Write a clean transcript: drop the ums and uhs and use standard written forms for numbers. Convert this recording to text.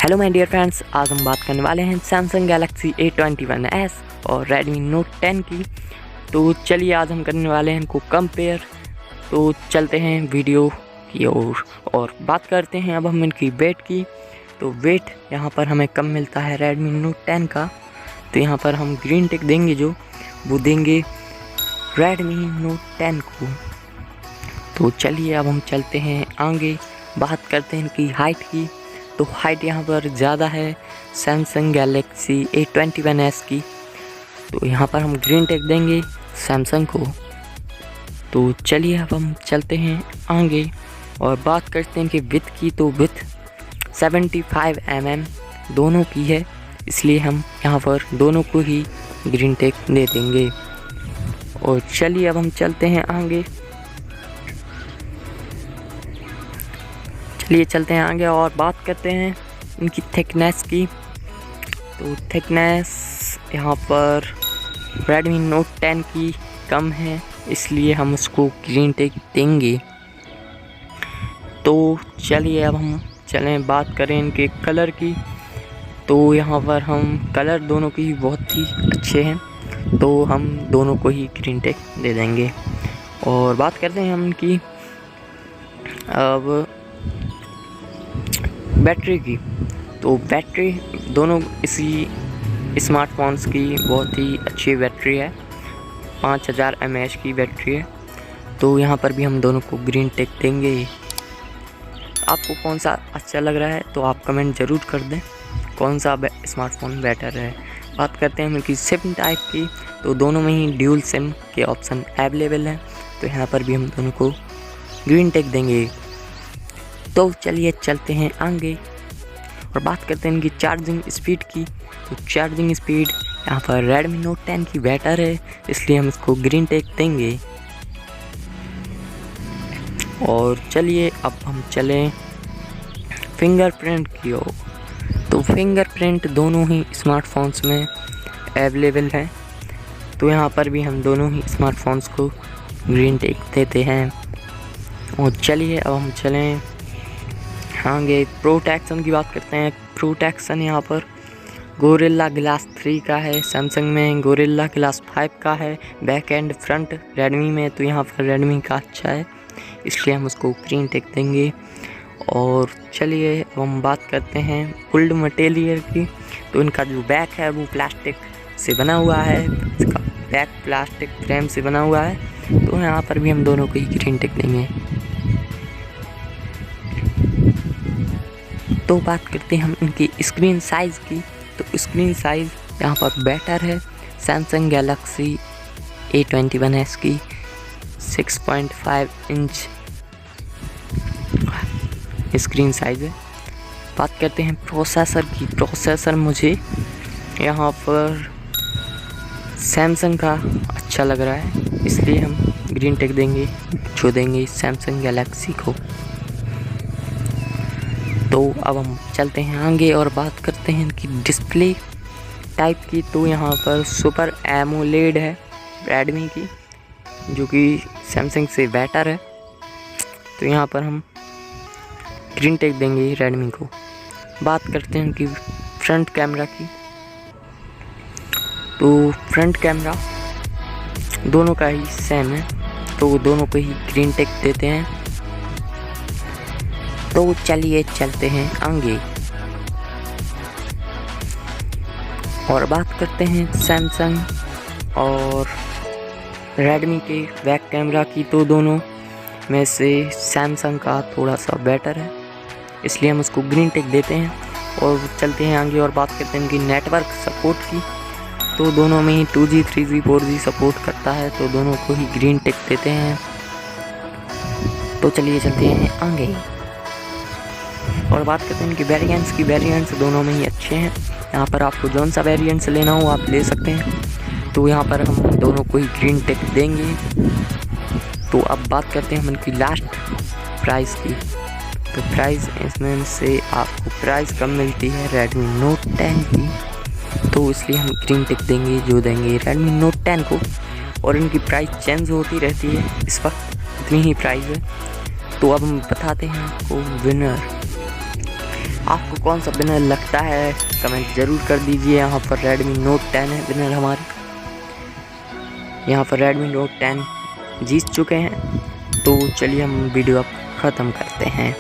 Hello my dear friends, आज हम बात करने वाले हैं सैमसंग गैलेक्सी A21s और रेडमी नोट 10 की। तो चलिए आज हम करने वाले हैं इनको कंपेयर। तो चलते हैं वीडियो की ओर और बात करते हैं अब हम इनकी वेट की। तो वेट यहाँ पर हमें कम मिलता है रेडमी नोट 10 का। तो यहाँ पर हम ग्रीन टिक देंगे जो वो देंगे रेडमी नोट 10 को। तो चलिए अब हम चलते हैं आगे, बात करते हैं इनकी हाइट की। तो हाइट यहाँ पर ज़्यादा है सैमसंग गैलेक्सी A21s की। तो यहाँ पर हम ग्रीन टिक देंगे सैमसंग को। तो चलिए अब हम चलते हैं आगे और बात करते हैं कि विथ की। तो विथ 75 mm दोनों की है, इसलिए हम यहाँ पर दोनों को ही ग्रीन टिक दे देंगे। और चलिए अब हम चलते हैं आगे, चलते हैं आगे और बात करते हैं इनकी थिकनेस की। तो थिकनेस यहाँ पर रेडमी नोट 10 की कम है, इसलिए हम उसको ग्रीन टिक देंगे। तो चलिए अब हम बात करें इनके कलर की। तो यहाँ पर हम कलर दोनों की ही बहुत ही अच्छे हैं, तो हम दोनों को ही ग्रीन टिक दे देंगे। और बात करते हैं हम इनकी अब बैटरी की। तो बैटरी दोनों इसी स्मार्टफोन्स की बहुत ही अच्छी बैटरी है, 5000 mAh की बैटरी है। तो यहाँ पर भी हम दोनों को ग्रीन टिक देंगे। आपको कौन सा अच्छा लग रहा है तो आप कमेंट ज़रूर कर दें, कौन सा स्मार्टफोन बेटर है। बात करते हैं हम इनकी सिम टाइप की। तो दोनों में ही ड्यूल सिम के ऑप्शन अवेलेबल हैं, तो यहाँ पर भी हम दोनों को ग्रीन टिक देंगे। तो चलिए चलते हैं आगे और बात करते हैं इनकी चार्जिंग स्पीड की। तो चार्जिंग स्पीड यहाँ पर रेडमी नोट 10 की बेटर है, इसलिए हम इसको ग्रीन टिक देंगे। और चलिए अब हम चलें फिंगरप्रिंट की ओर। तो फिंगरप्रिंट दोनों ही स्मार्टफोन्स में अवेलेबल है, तो यहाँ पर भी हम दोनों ही स्मार्टफोन्स को ग्रीन टिक देते हैं। और चलिए अब हम चलें आगे, प्रोटेक्शन की बात करते हैं। प्रोटेक्शन यहाँ पर गोरिल्ला ग्लास 3 का है, सैमसंग में गोरिल्ला ग्लास 5 का है। बैक एंड फ्रंट रेडमी में, तो यहाँ पर रेडमी का अच्छा है, इसलिए हम उसको ग्रीन टिक देंगे। और चलिए अब हम बात करते हैं पुल्ड मटेरियल की। तो इनका जो बैक है वो प्लास्टिक से बना हुआ है, इसका बैक प्लास्टिक फ्रेम से बना हुआ है, तो यहाँ पर भी हम दोनों को ही ग्रीन टिक देंगे। तो बात करते हैं हम इनकी स्क्रीन साइज़ की। तो स्क्रीन साइज़ यहाँ पर बेटर है सैमसंग गैलेक्सी A21s की, 6.5 इंच स्क्रीन साइज़ है। बात करते हैं प्रोसेसर की। प्रोसेसर मुझे यहाँ पर सैमसंग का अच्छा लग रहा है, इसलिए हम ग्रीन टिक देंगे, जो देंगे सैमसंग गैलेक्सी को। तो अब हम चलते हैं आगे और बात करते हैं इनकी डिस्प्ले टाइप की। तो यहाँ पर सुपर एमोलेड है रेडमी की, जो कि सैमसंग से बेटर है, तो यहाँ पर हम ग्रीन टिक देंगे रेडमी को। बात करते हैं इनकी फ्रंट कैमरा की। तो फ्रंट कैमरा दोनों का ही सेम है, तो दोनों को ही ग्रीन टिक देते हैं। तो चलिए चलते हैं आगे और बात करते हैं सैमसंग और रेडमी के बैक कैमरा की। तो दोनों में से सैमसंग का थोड़ा सा बेटर है, इसलिए हम उसको ग्रीन टिक देते हैं। और चलते हैं आगे और बात करते हैं इनकी नेटवर्क सपोर्ट की। तो दोनों में ही 2G 3G 4G सपोर्ट करता है, तो दोनों को ही ग्रीन टिक देते हैं। तो चलिए चलते हैं आगे और बात करते हैं इनकी वेरिएंट्स की। वेरिएंट्स दोनों में ही अच्छे हैं, यहाँ पर आपको जौन सा वेरिएंट्स लेना हो आप ले सकते हैं। तो यहाँ पर हम दोनों को ही ग्रीन टिक देंगे। तो अब बात करते हैं हम इनकी लास्ट प्राइस की। तो प्राइस इसमें से आपको प्राइस कम मिलती है रेडमी नोट 10 की, तो इसलिए हम ग्रीन टिक देंगे, जो देंगे रेडमी नोट 10 को। और इनकी प्राइस चेंज होती रहती है, इस वक्त इतनी ही प्राइस है। तो अब हम बताते हैं आपको विनर। आपको कौन सा विनर लगता है कमेंट ज़रूर कर दीजिए। यहाँ पर Redmi Note 10 है विनर हमारे। यहाँ पर Redmi Note 10 जीत चुके हैं। तो चलिए हम वीडियो अब ख़त्म करते हैं।